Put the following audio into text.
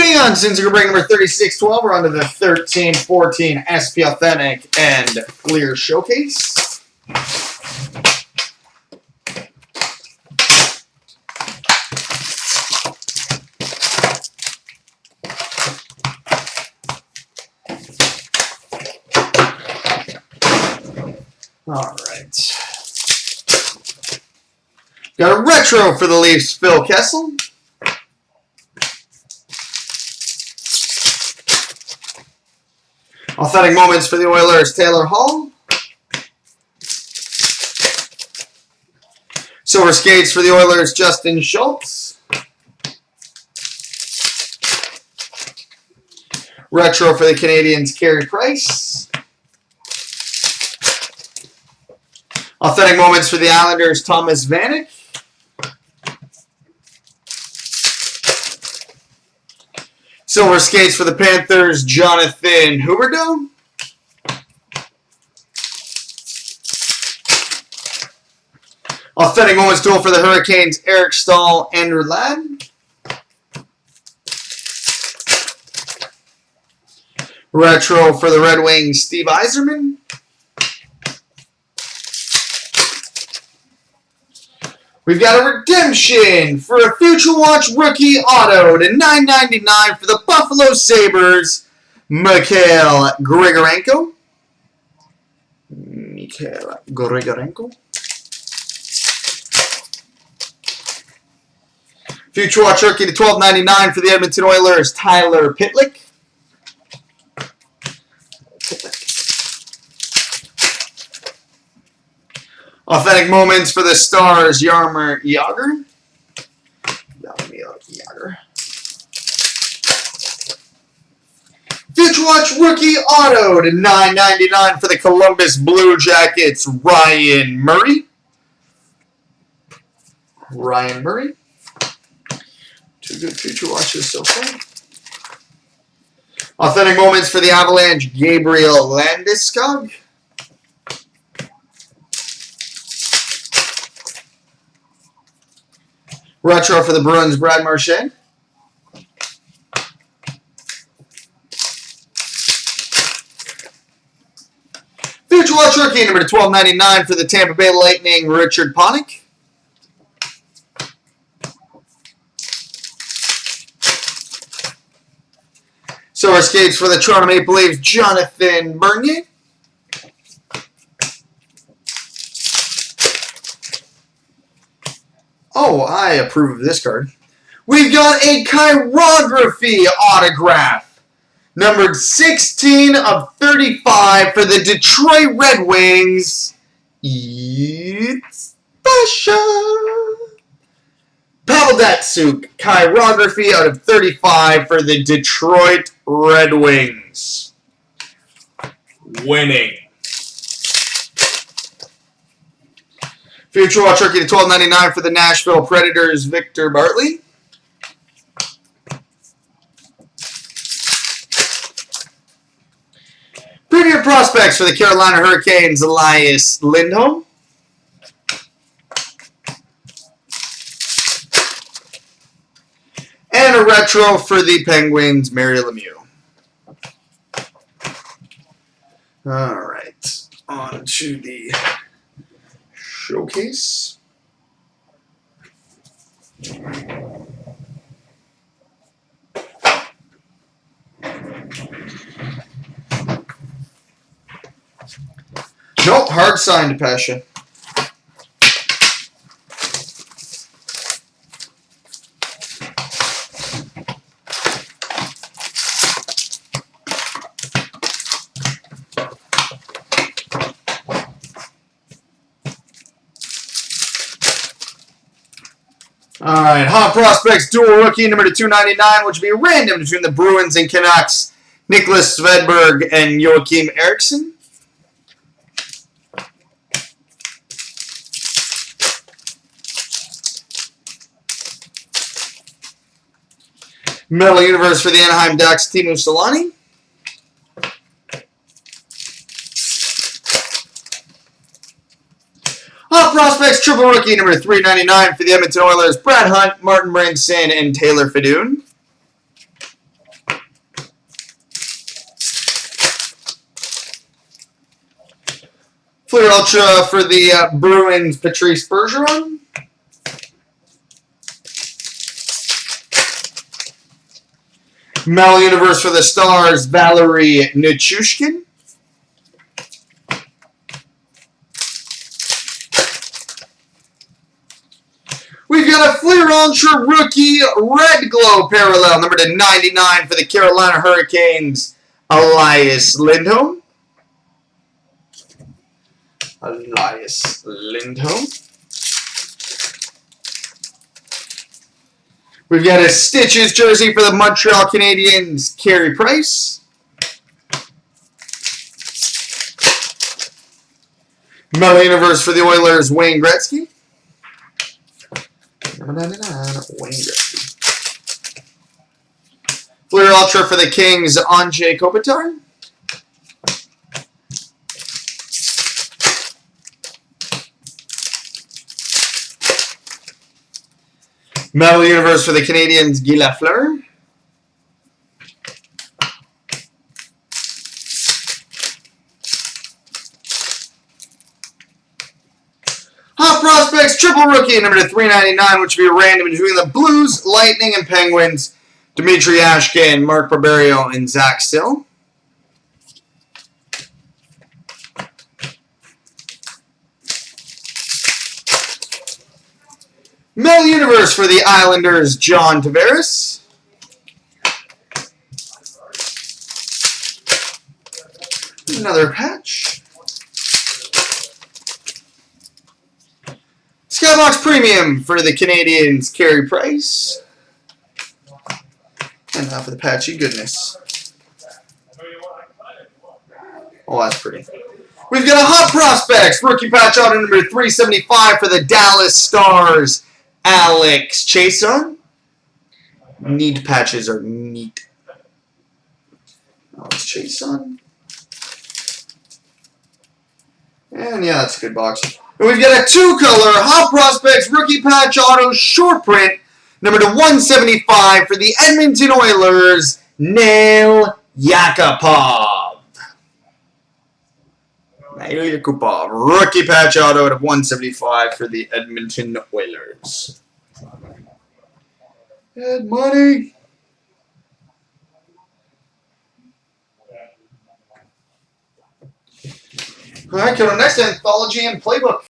Continuing on, since we're break number 3612, we're on to the 1314 SP Authentic and Clear Showcase. All right. Got a retro for the Leafs, Phil Kessel. Authentic moments for the Oilers, Taylor Hall. Silver skates for the Oilers, Justin Schultz. Retro for the Canadiens, Carey Price. Authentic moments for the Islanders, Thomas Vanek. Silver skates for the Panthers, Jonathan Huberdeau. Authentic moments duel for the Hurricanes, Eric Stahl, Andrew Ladd. Retro for the Red Wings, Steve Yzerman. We've got a redemption for a Future Watch rookie auto to $9.99 for the Buffalo Sabres, Mikhail Grigorenko. Future Watch rookie to $12.99 for the Edmonton Oilers, Tyler Pitlick. Authentic moments for the Stars, Jaromir Jagr. Future Watch rookie auto to $9.99 for the Columbus Blue Jackets, Ryan Murray. Two good Future Watches so far. Authentic moments for the Avalanche, Gabriel Landeskog. Retro for the Bruins, Brad Marchand. Future Watch rookie number to $12.99 for the Tampa Bay Lightning, Richard Panik. Silver skates for the Toronto Maple Leafs, Jonathan Bernier. Oh, I approve of this card. We've got a chirography autograph. Numbered 16 of 35 for the Detroit Red Wings. It's special. Pavel Datsyuk, chirography out of 35 for the Detroit Red Wings. Winning. Future Watch rookie to $12.99 for the Nashville Predators, Victor Bartley. Premier prospects for the Carolina Hurricanes, Elias Lindholm. And a retro for the Penguins, Mario Lemieux. All right, on to the showcase. Nope, hard signed Passion. All right, Hot Prospects dual rookie number to $2.99, which will be random between the Bruins and Canucks, Nicholas Svedberg and Joachim Eriksson. Metal Universe for the Anaheim Ducks, Teemu Selanne. Hot Prospects triple rookie number $3.99 for the Edmonton Oilers, Brad Hunt, Martin Branson, and Taylor Fedun. Fleer Ultra for the Bruins, Patrice Bergeron. Metal Universe for the Stars, Valerie Nichushkin. We've got a Fleer Ultra Rookie Red Glow Parallel, number to 99 for the Carolina Hurricanes, Elias Lindholm. We've got a Stitches jersey for the Montreal Canadiens, Carey Price. Metal Universe for the Oilers, Wayne Gretzky. Wayne Gretzky. Fleer Ultra for the Kings, Anze Kopitar. Metal Universe for the Canadiens, Guy Lafleur. Hot Prospects Triple Rookie, number to 399, which will be random between the Blues, Lightning, and Penguins. Dmitry Ashkin, Mark Barberio, and Zach Still. Metal Universe for the Islanders, John Tavares. Another patch. Skybox Premium for the Canadiens, Carey Price. And now for the patchy goodness. Oh, that's pretty. We've got a Hot Prospects Rookie Patch Auto number 375 for the Dallas Stars, Alex Chason. Neat patches are neat. Alex Chason. And yeah, that's a good box. And we've got a 2-color Hot Prospects Rookie Patch Auto Short Print, number to 175 for the Edmonton Oilers, Nail Yakupov. Nail Yakupov. Rookie Patch Auto at 175 for the Edmonton Oilers. Good money. All right, coming next, Anthology and Playbook.